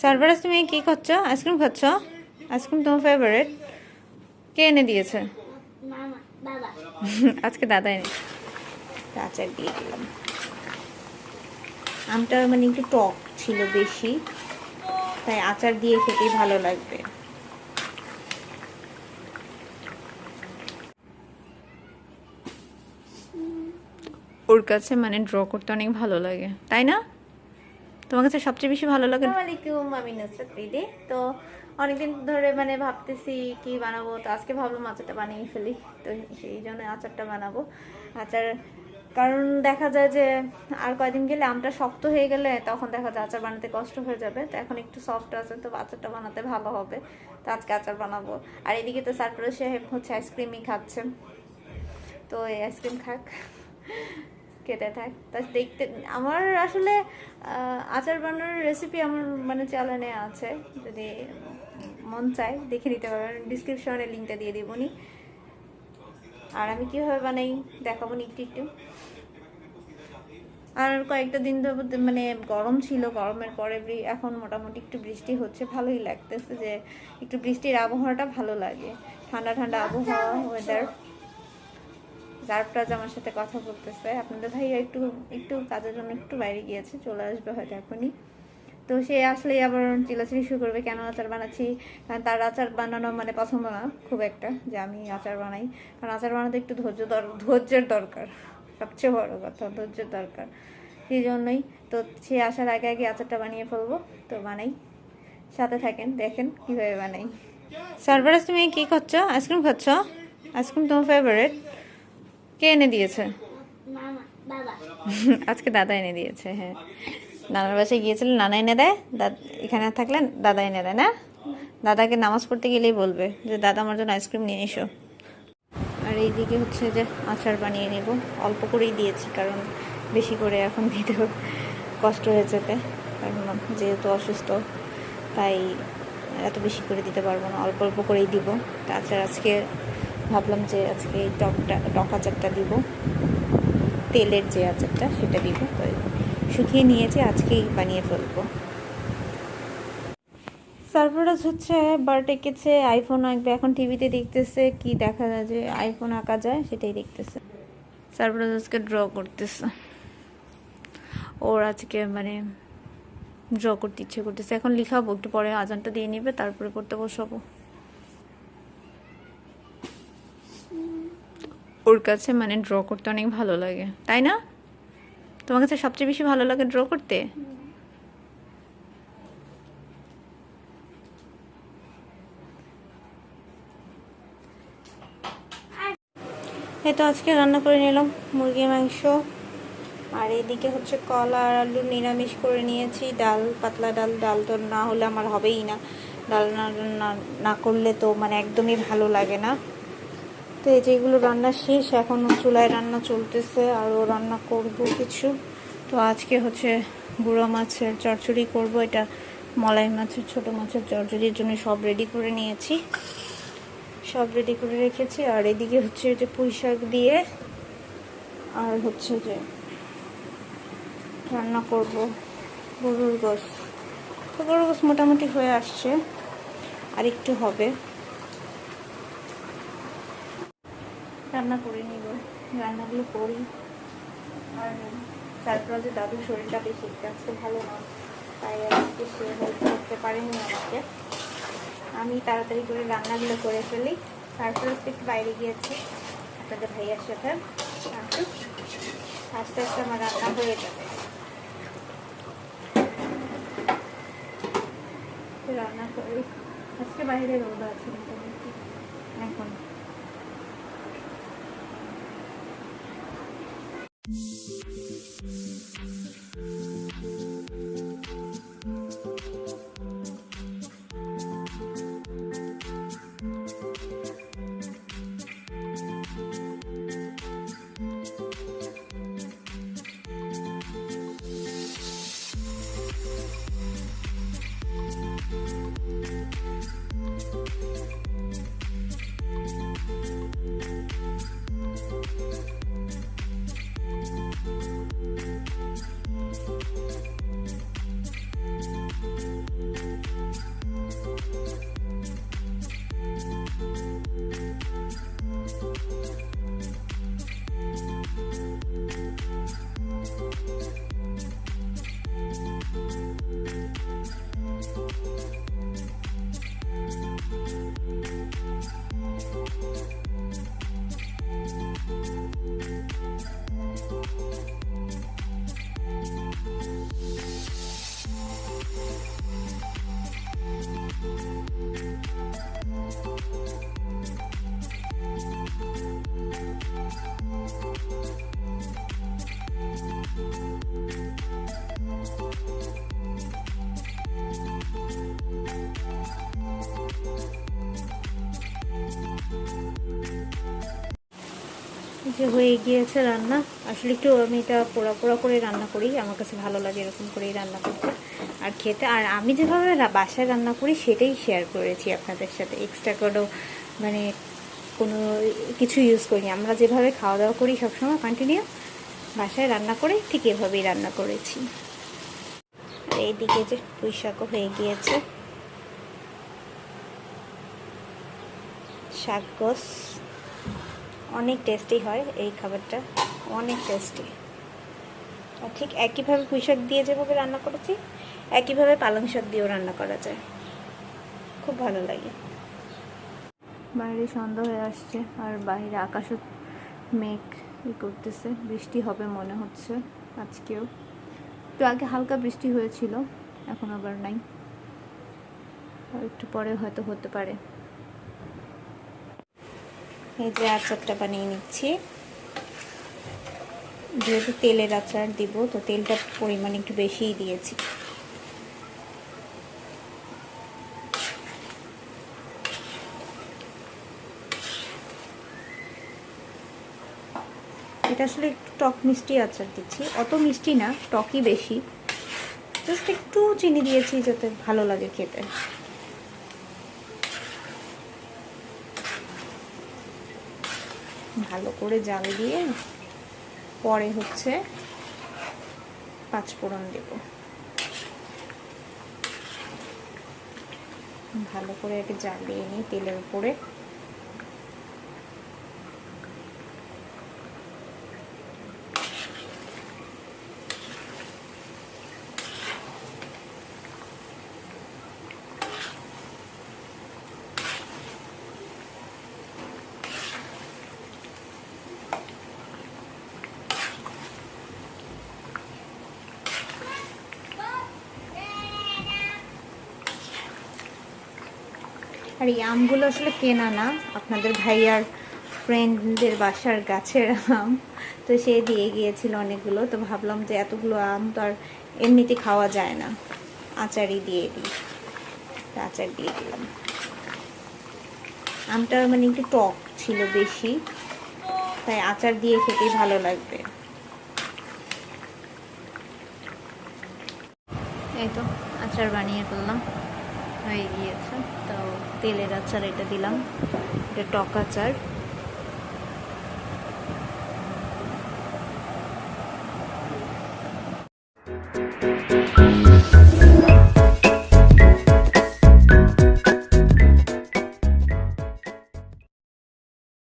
Surprise, তুমি কি খাচ্ছ? আইসক্রিম খাচ্ছ? আইসক্রিম তোমার ফেভারিট? কে এনে দিয়েছে? আজকে দাদা এনে আচার দিয়ে দিলাম। আমটা মানে একটু টক ছিল বেশি, তাই আচার দিয়ে খেতেই ভালো লাগবে। ওর কাছে মানে ড্র করতে অনেক ভালো লাগে, তাই না? তোমার কাছে সবচেয়ে বেশি ভালো লাগে? আসসালামু আলাইকুম, আমি নুসরাত রিদি। তো অনেকদিন ধরে মানে ভাবতেছি কি বানাবো, তো আজকে ভাবলাম আচারটা বানিয়ে ফেলি। তো সেই জন্য আচারটা বানাবো। আচার কারণ দেখা যায় যে আর কয়দিন গেলে আমটা শক্ত হয়ে গেলে তখন দেখা যায় আচার বানাতে কষ্ট হয়ে যাবে। তো এখন একটু সফট আছে, তো আচারটা বানাতে ভালো হবে। তো আজকে আচার বানাবো। আর এদিকে তো সারপ্রাইজ সাহেব হচ্ছে আইসক্রিমই খাচ্ছে, তো এই আইসক্রিম খাক, খেতে থাক। তা দেখতে আমার আসলে আচার বানানোর রেসিপি আমার মানে চ্যানেলে আছে, যদি মন চায় দেখে নিতে পারবেন, ডিসক্রিপশনে লিঙ্কটা দিয়ে দেবনি। আর আমি কীভাবে বানাই দেখাবো একটু একটু। আর কয়েকটা দিন ধরে মানে গরম ছিল, গরমের পরে এখন মোটামুটি একটু বৃষ্টি হচ্ছে, ভালোই লাগতেছে যে একটু বৃষ্টির আবহাওয়াটা ভালো লাগে, ঠান্ডা ঠান্ডা আবহাওয়া, ওয়েদার। জারপ্রাজ আমার সাথে কথা বলতেছে, আপনাদের ভাইয়া একটু একটু কাজের জন্য একটু বাইরে গিয়েছে, চলে আসবে হয়তো এখনই। তো সে আসলেই আবার চিল্লাচিল্লি শুরু করবে কেন আচার বানাচ্ছি, কারণ তার আচার বানানো মানে পছন্দ না খুব একটা যে আমি আচার বানাই। কারণ আচার বানাতে একটু ধৈর্যের দরকার, সবচেয়ে বড় কথা ধৈর্যের দরকার। সেই জন্যই তো সে আসার আগে আগে আচারটা বানিয়ে ফেলবো। তো বানাই, সাথে থাকেন, দেখেন কীভাবে বানাই। সারপ্রাইজ, তুমি কি খাচ্ছ? আইসক্রিম খাচ্ছ? আইসক্রিম তোমার ফেভারিট? কে এনে দিয়েছে? আজকে দাদা এনে দিয়েছে। হ্যাঁ, নানার বাসায় গিয়েছিলেন, নানা এনে দেয়, এখানে থাকলেন দাদা এনে দেয় না? দাদাকে নামাজ পড়তে গেলেই বলবে যে দাদা আমার জন্য আইসক্রিম নিয়ে এসো। আর এইদিকে হচ্ছে যে আচার বানিয়ে নেব, অল্প করেই দিয়েছি কারণ বেশি করে এখন দিতে কষ্ট হয়ে যেতে, কারণ যেহেতু অসুস্থ তাই এত বেশি করে দিতে পারবো না, অল্প অল্প করেই দিব। আচার আজকে ভাবলাম যে আজকে এই টক আচারটা দিব, তেলের যে আচারটা সেটা দিব। শুকিয়ে নিয়েছি, আজকেই বানিয়ে ফেলবো। সারপ্রাইজ হচ্ছে বার্থডে এঁকেছে, আইফোন আঁকবে। এখন টিভিতে দেখতেছে কি দেখা যায় যে আইফোন আঁকা যায়, সেটাই দেখতেছে। সারপ্রাইজ আজকে ড্র করতেছে, ওর আজকে মানে ড্র করতে ইচ্ছে করতেছে। এখন লিখাবো, একটু পরে আজানটা দিয়ে নিবে, তারপরে পড়তে বসাবো। ওর কাছে মানে ড্র করতে অনেক ভালো লাগে, তাই না? তোমার কাছে সবচেয়ে বেশি ভালো লাগে ড্র করতে? এই তো আজকে রান্না করে নিলাম মুরগির মাংস, আর এদিকে হচ্ছে কলা আর আলু নিরামিষ করে নিয়েছি, ডাল, পাতলা ডাল। ডাল তো না হলে আমার হবেই না, ডাল না করলে তো মানে একদমই ভালো লাগে না। তো এই যেগুলো রান্না শেষ, এখন চুলায় রান্না চলতেছে, আরও রান্না করব কিছু। তো আজকে হচ্ছে গুঁড়ো মাছের চচ্চড়ি করব, এটা মলাই মাছের, ছোটো মাছের চচ্চড়ির জন্য সব রেডি করে নিয়েছি, সব রেডি করে রেখেছি। আর এদিকে হচ্ছে যে পুঁই শাক দিয়ে আর হচ্ছে যে রান্না করব গরুর গোশ। তো গরুর গোশ মোটামুটি হয়ে আসছে, আর একটু হবে, রান্না করে নিব, রান্নাগুলো করি। আর তারপরে যে দাদুর শরীরটা বেশি আজকে ভালো না, তাই আজকে সে হেল্প করতে পারেনি আমাকে, আমি তাড়াতাড়ি করে রান্নাগুলো করে ফেলি। তারপরে একটু বাইরে গিয়েছি আপনাদের ভাইয়ার সাথে, আস্তে আস্তে আমার রান্না হয়ে যাবে। রান্না করি, আজকে বাইরে রোদ আছে মোটামুটি এখন। যে হয়ে গিয়েছে রান্না। আসলে একটু আমি এটা পোড়া পোড়া করে রান্না করি, আমার কাছে ভালো লাগে এরকম করেই রান্না করতে আর খেতে। আর আমি যেভাবে বাসায় রান্না করি সেটাই শেয়ার করেছি আপনাদের সাথে, এক্সট্রা করেও মানে কোনো কিছু ইউজ করিনি। আমরা যেভাবে খাওয়া দাওয়া করি সবসময় কন্টিনিউ, বাসায় রান্না করে ঠিক এভাবেই রান্না করেছি। আর এইদিকে যে পুঁই শাকও হয়ে গিয়েছে, শাক গোস অনেক টেস্টি হয় এই খাবারটা, অনেক টেস্টি। আর ঠিক একইভাবে পুঁই শাক দিয়ে যেভাবে রান্না করেছি একইভাবে পালং শাক দিয়েও রান্না করা যায়, খুব ভালো লাগে। বাইরে সন্ধ্যা হয়ে আসছে আর বাইরে আকাশও মেঘ করতেছে, বৃষ্টি হবে মনে হচ্ছে আজকেও। একটু আগে হালকা বৃষ্টি হয়েছিল, এখন আবার নাই, আর একটু পরে হয়তো হতে পারে। এই যে আচারটা বানিয়ে নিচ্ছি, যেহেতু তেলের আচার দিব তো তেলটা পরিমাণ একটু বেশিই দিয়েছি। এটা আসলে একটু টক মিষ্টি আচার দিচ্ছি, অত মিষ্টি না, টকই বেশি, জাস্ট একটু চিনি দিয়েছি যাতে ভালো লাগে খেতে। ভালো করে জাল দিয়ে পরে হচ্ছে পাঁচফোড়ন দেব, ভালো করে একে জ্বালিয়ে নিই তেলের উপরে। আর এই আমগুলো আসলে কেনা না, আপনাদের ভাইয়ার ফ্রেন্ডদের বাসার গাছের আম, তো সে দিয়ে গিয়েছিল অনেকগুলো, তো ভাবলাম যে এতগুলো আম তো আর এমনিতে খাওয়া যায় না, আচারই দিয়ে দিই, আচার দিয়ে দিলাম। আমটা মানে একটু টক ছিল বেশি, তাই আচার দিয়ে খেতেই ভালো লাগবে। এই তো আচার বানিয়ে ফেললাম, হয়ে গিয়েছে। তো তেলের আচার এটা দিলাম, এটা টক আচার।